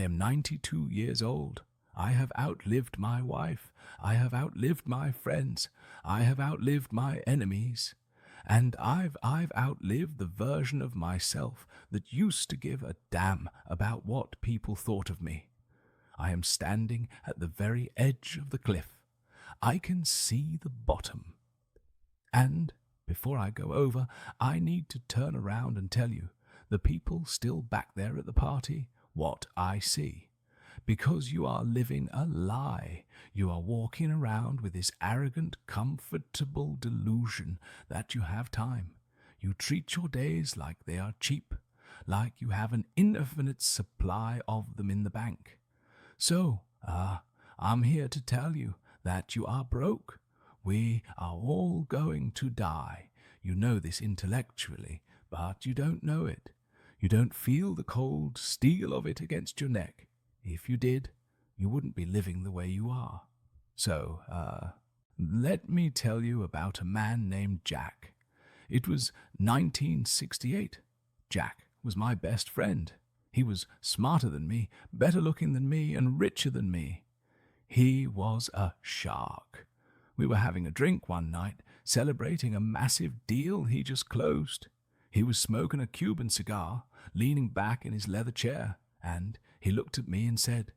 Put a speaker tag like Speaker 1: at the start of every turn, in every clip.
Speaker 1: am 92 years old. I have outlived my wife. I have outlived my friends. I have outlived my enemies. And I've outlived the version of myself that used to give a damn about what people thought of me. I am standing at the very edge of the cliff. I can see the bottom. And before I go over, I need to turn around and tell you, the people still back there at the party, what I see. Because you are living a lie. You are walking around with this arrogant, comfortable delusion that you have time. You treat your days like they are cheap, like you have an infinite supply of them in the bank. So, I'm here to tell you that you are broke. We are all going to die. You know this intellectually, but you don't know it. You don't feel the cold steel of it against your neck. If you did, you wouldn't be living the way you are. So, let me tell you about a man named Jack. It was 1968. Jack was my best friend. He was smarter than me, better looking than me, and richer than me. He was a shark. We were having a drink one night, celebrating a massive deal he just closed. He was smoking a Cuban cigar, leaning back in his leather chair, and he looked at me and said,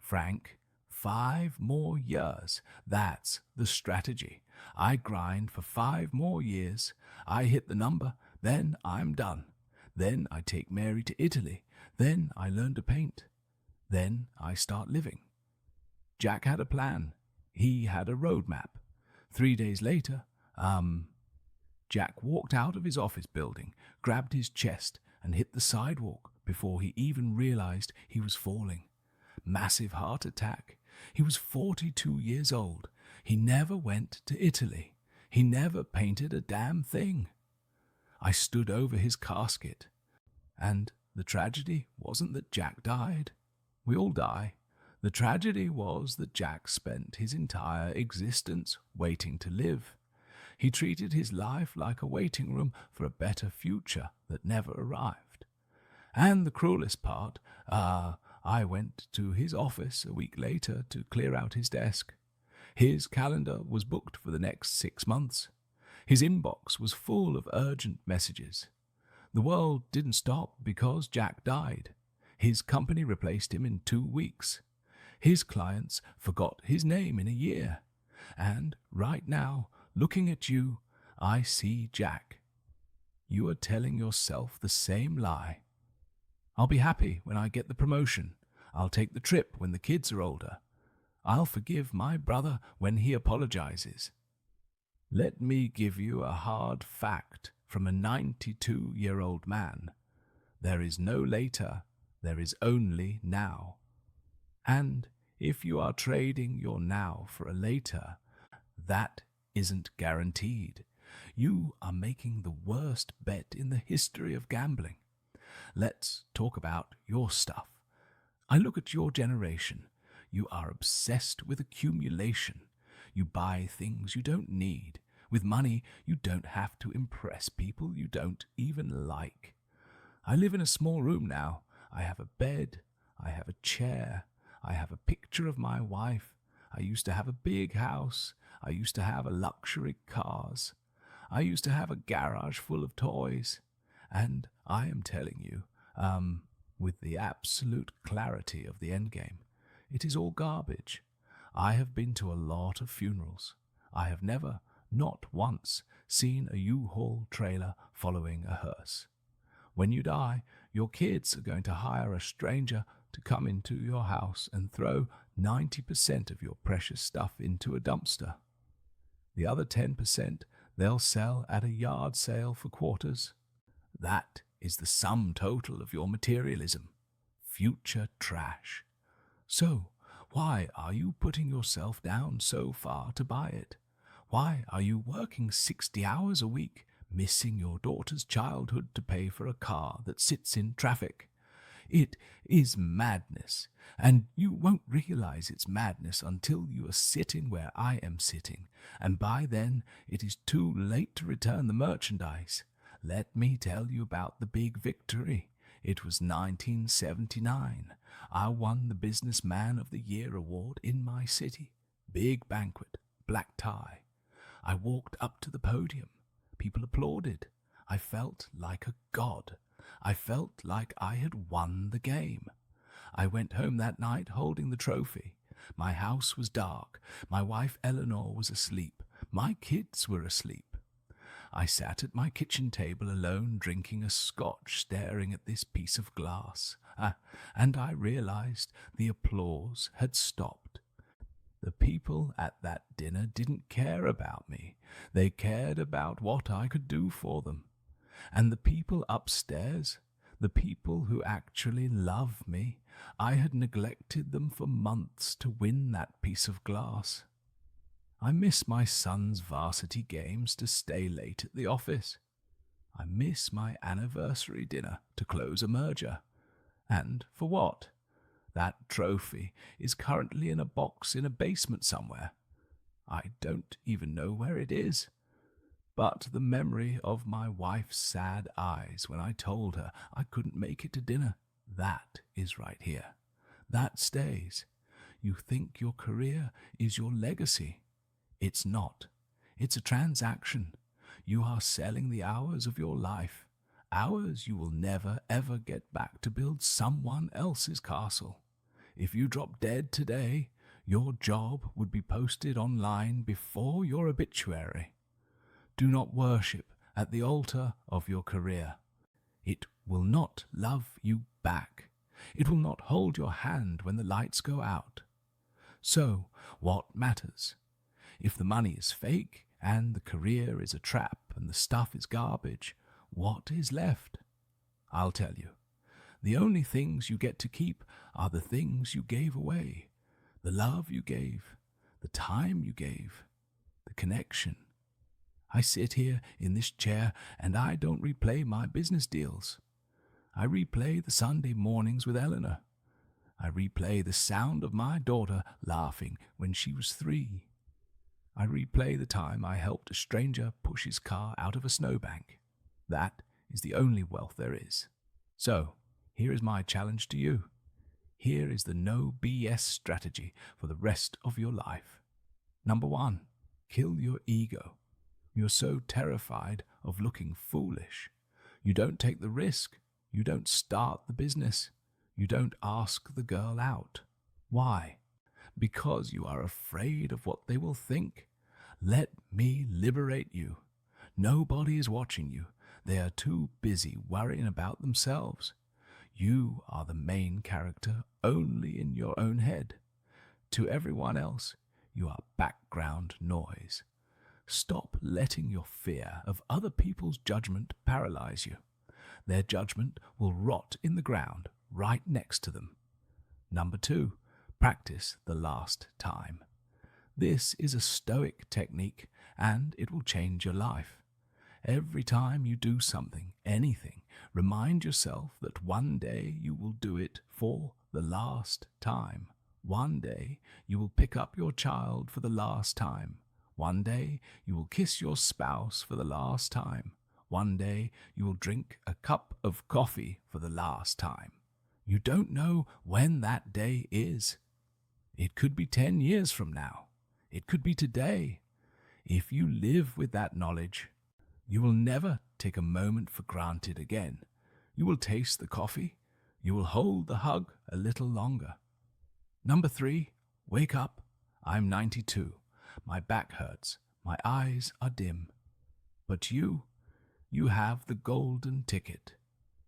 Speaker 1: "Frank, 5 more years. That's the strategy. I grind for 5 more years. I hit the number, then I'm done. Then I take Mary to Italy. Then I learn to paint. Then I start living." Jack had a plan. He had a roadmap. 3 days later, Jack walked out of his office building, grabbed his chest, and hit the sidewalk before he even realized he was falling. Massive heart attack. He was 42 years old. He never went to Italy. He never painted a damn thing. I stood over his casket, and the tragedy wasn't that Jack died. We all die. The tragedy was that Jack spent his entire existence waiting to live. He treated his life like a waiting room for a better future that never arrived. And the cruelest part, I went to his office a week later to clear out his desk. His calendar was booked for the next 6 months. His inbox was full of urgent messages. The world didn't stop because Jack died. His company replaced him in 2 weeks. His clients forgot his name in a year. And right now, looking at you, I see Jack. You are telling yourself the same lie. I'll be happy when I get the promotion. I'll take the trip when the kids are older. I'll forgive my brother when he apologizes. Let me give you a hard fact from a 92-year-old man. There is no later, there is only now. And if you are trading your now for a later, that isn't guaranteed. You are making the worst bet in the history of gambling. Let's talk about your stuff. I look at your generation. You are obsessed with accumulation. You buy things you don't need. With money, you don't have to impress people you don't even like. I live in a small room now. I have a bed. I have a chair. I have a picture of my wife. I used to have a big house. I used to have luxury cars. I used to have a garage full of toys. And I am telling you, with the absolute clarity of the endgame, it is all garbage. I have been to a lot of funerals. I have never, not once, seen a U-Haul trailer following a hearse. When you die, your kids are going to hire a stranger to come into your house and throw 90% of your precious stuff into a dumpster. The other 10% they'll sell at a yard sale for quarters. That is the sum total of your materialism. Future trash. So, why are you putting yourself down so far to buy it? Why are you working 60 hours a week, missing your daughter's childhood to pay for a car that sits in traffic? It is madness, and you won't realize it's madness until you are sitting where I am sitting, and by then it is too late to return the merchandise. Let me tell you about the big victory. It was 1979. I won the Businessman of the Year award in my city. Big banquet, black tie. I walked up to the podium. People applauded. I felt like a god. I felt like I had won the game. I went home that night holding the trophy. My house was dark. My wife Eleanor was asleep. My kids were asleep. I sat at my kitchen table alone, drinking a scotch, staring at this piece of glass. And I realized the applause had stopped. The people at that dinner didn't care about me. They cared about what I could do for them. And the people upstairs, the people who actually love me, I had neglected them for months to win that piece of glass. I miss my son's varsity games to stay late at the office. I miss my anniversary dinner to close a merger. And for what? That trophy is currently in a box in a basement somewhere. I don't even know where it is. But the memory of my wife's sad eyes when I told her I couldn't make it to dinner, that is right here. That stays. You think your career is your legacy. It's not. It's a transaction. You are selling the hours of your life, hours you will never ever get back to build someone else's castle. If you drop dead today, your job would be posted online before your obituary. Do not worship at the altar of your career. It will not love you back. It will not hold your hand when the lights go out. So, what matters? If the money is fake, and the career is a trap, and the stuff is garbage, what is left? I'll tell you. The only things you get to keep are the things you gave away, the love you gave, the time you gave, the connection. I sit here in this chair and I don't replay my business deals. I replay the Sunday mornings with Eleanor. I replay the sound of my daughter laughing when she was 3. I replay the time I helped a stranger push his car out of a snowbank. That is the only wealth there is. So, here is my challenge to you. Here is the no BS strategy for the rest of your life. Number 1, kill your ego. You're so terrified of looking foolish. You don't take the risk. You don't start the business. You don't ask the girl out. Why? Because you are afraid of what they will think. Let me liberate you. Nobody is watching you. They are too busy worrying about themselves. You are the main character only in your own head. To everyone else, you are background noise. Stop letting your fear of other people's judgment paralyze you. Their judgment will rot in the ground right next to them. Number 2, practice the last time. This is a stoic technique, and it will change your life. Every time you do something, anything, remind yourself that one day you will do it for the last time. One day you will pick up your child for the last time. One day you will kiss your spouse for the last time. One day you will drink a cup of coffee for the last time. You don't know when that day is. It could be 10 years from now. It could be today. If you live with that knowledge, you will never take a moment for granted again. You will taste the coffee. You will hold the hug a little longer. Number 3, wake up. I'm 92. My back hurts. My eyes are dim. But you have the golden ticket.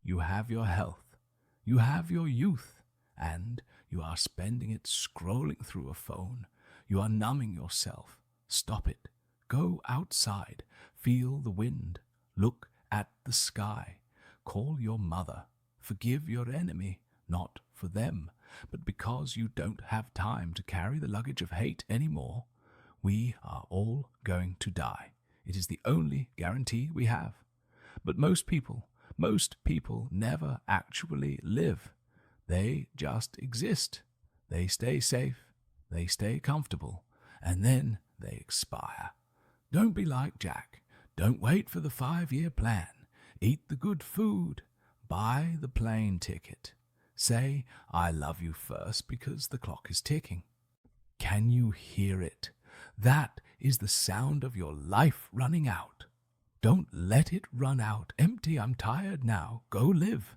Speaker 1: You have your health. You have your youth. And you are spending it scrolling through a phone. You are numbing yourself. Stop it. Go outside. Feel the wind. Look at the sky. Call your mother. Forgive your enemy, not for them, but because you don't have time to carry the luggage of hate anymore. We are all going to die. It is the only guarantee we have. But most people never actually live. They just exist. They stay safe. They stay comfortable, and then they expire. Don't be like Jack. Don't wait for the 5-year plan. Eat the good food. Buy the plane ticket. Say, I love you first because the clock is ticking. Can you hear it? That is the sound of your life running out. Don't let it run out. Empty, I'm tired now. Go live.